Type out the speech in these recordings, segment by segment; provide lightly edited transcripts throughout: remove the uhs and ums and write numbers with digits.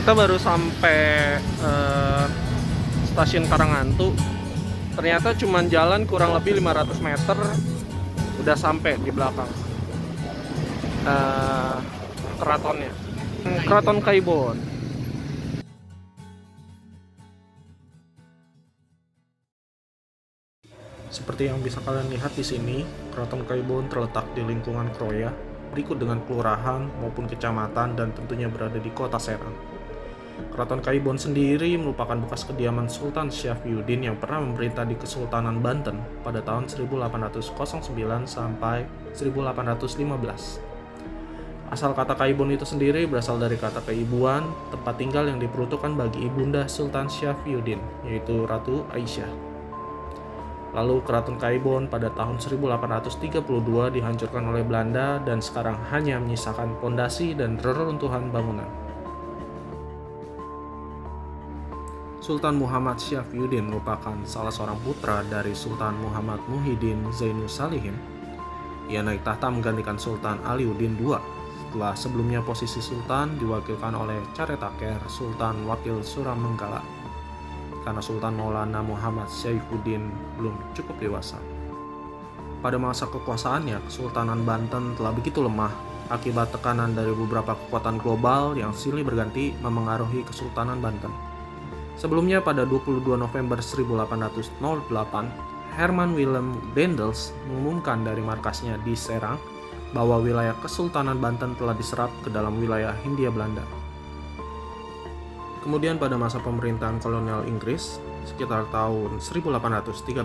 Kita baru sampai stasiun Karangantu. Ternyata cuman jalan kurang lebih 500 meter udah sampai di belakang keratonnya, Keraton Kaibon. Seperti yang bisa kalian lihat di sini, Keraton Kaibon terletak di lingkungan Kroya, berikut dengan kelurahan maupun kecamatan, dan tentunya berada di kota Serang. Keraton Kaibon sendiri merupakan bekas kediaman Sultan Syafyuddin yang pernah memerintah di Kesultanan Banten pada tahun 1809 sampai 1815. Asal kata Kaibon itu sendiri berasal dari kata keibuan, tempat tinggal yang diperuntukkan bagi ibunda Sultan Syafyuddin, yaitu Ratu Aisyah. Lalu Keraton Kaibon pada tahun 1832 dihancurkan oleh Belanda dan sekarang hanya menyisakan pondasi dan reruntuhan bangunan. Sultan Muhammad Syafyuddin merupakan salah seorang putra dari Sultan Muhammad Muhyiddin Zainus Salihin. Ia naik tahta menggantikan Sultan Aliuddin II setelah sebelumnya posisi Sultan diwakilkan oleh Caretaker Sultan Wakil Suramenggala karena Sultan Maulana Muhammad Saifuddin belum cukup dewasa. Pada masa kekuasaannya, Kesultanan Banten telah begitu lemah akibat tekanan dari beberapa kekuatan global yang silih berganti memengaruhi Kesultanan Banten. Sebelumnya pada 22 November 1808, Herman Willem Daendels mengumumkan dari markasnya di Serang bahwa wilayah Kesultanan Banten telah diserap ke dalam wilayah Hindia Belanda. Kemudian pada masa pemerintahan kolonial Inggris, sekitar tahun 1813,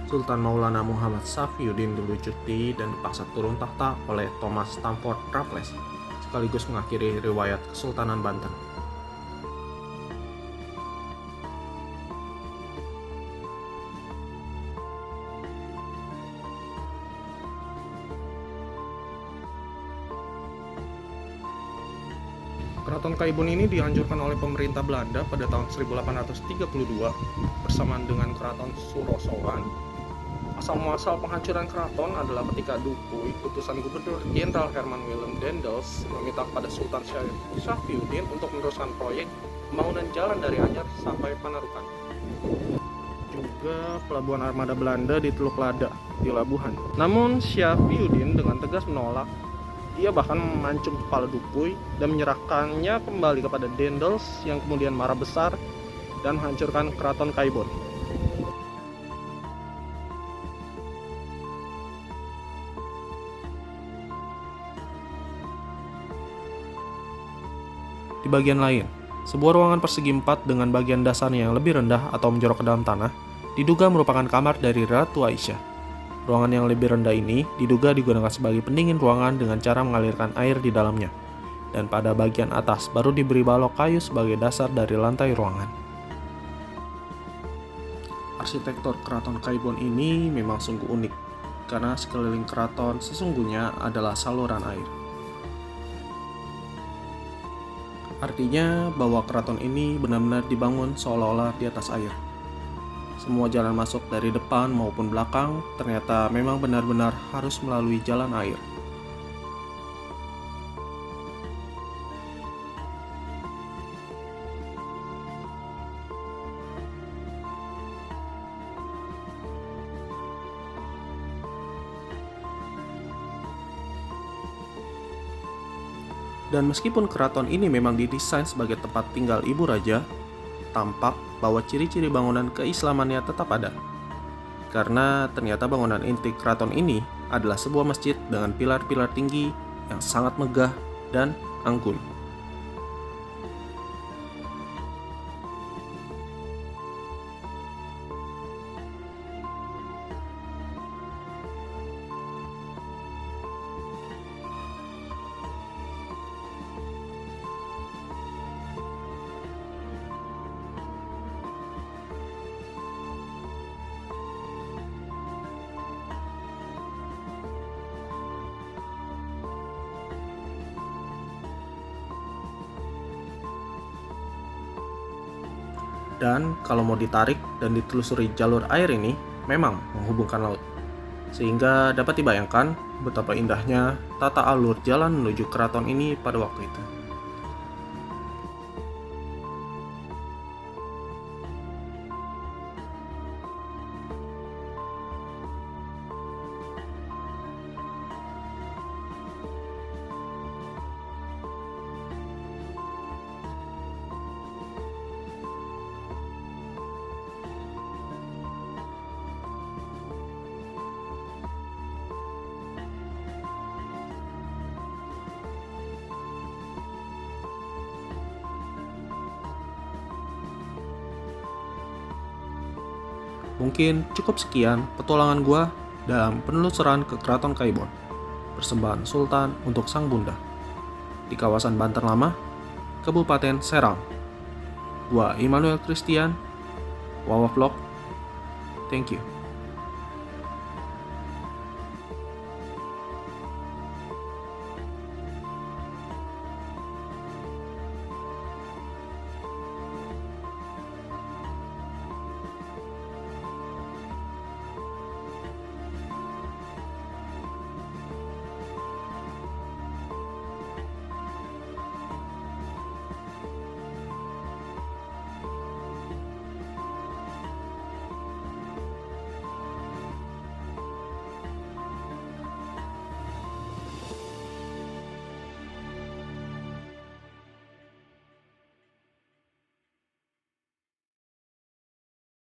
Sultan Maulana Muhammad Saifuddin dilucuti dan dipaksa turun tahta oleh Thomas Stamford Raffles, sekaligus mengakhiri riwayat Kesultanan Banten. Keraton Kaibon ini dihancurkan oleh pemerintah Belanda pada tahun 1832 bersamaan dengan Keraton Surosowan. Asal-muasal penghancuran keraton adalah ketika Dukuh, utusan Gubernur Jenderal Herman Willem Daendels, meminta kepada Sultan Syafyuddin untuk meneruskan proyek pembangunan jalan dari Anyer sampai Panarukan. Juga pelabuhan armada Belanda di Teluk Lada di Labuhan. Namun Syafyuddin dengan tegas menolak. Ia bahkan memancung kepala Dukuh dan menyerahkannya kembali kepada Daendels yang kemudian marah besar dan menghancurkan Keraton Kaibon. Di bagian lain, sebuah ruangan persegi 4 dengan bagian dasarnya yang lebih rendah atau menjorok ke dalam tanah diduga merupakan kamar dari Ratu Aisyah. Ruangan yang lebih rendah ini diduga digunakan sebagai pendingin ruangan dengan cara mengalirkan air di dalamnya. Dan pada bagian atas baru diberi balok kayu sebagai dasar dari lantai ruangan. Arsitektur keraton Kaibon ini memang sungguh unik, karena sekeliling keraton sesungguhnya adalah saluran air. Artinya bahwa keraton ini benar-benar dibangun seolah-olah di atas air. Semua jalan masuk dari depan maupun belakang ternyata memang benar-benar harus melalui jalan air. Dan meskipun keraton ini memang didesain sebagai tempat tinggal ibu raja, tampak bahwa ciri-ciri bangunan keislamannya tetap ada. Karena ternyata bangunan inti keraton ini adalah sebuah masjid dengan pilar-pilar tinggi yang sangat megah dan anggun. Dan kalau mau ditarik dan ditelusuri jalur air ini memang menghubungkan laut. Sehingga dapat dibayangkan betapa indahnya tata alur jalan menuju keraton ini pada waktu itu. Mungkin cukup sekian petualangan gua dalam penelusuran ke Keraton Kaibon. Persembahan Sultan untuk Sang Bunda di kawasan Banten Lama, Kabupaten Serang. Gua Immanuel Christian, Wawa Vlog. Thank you.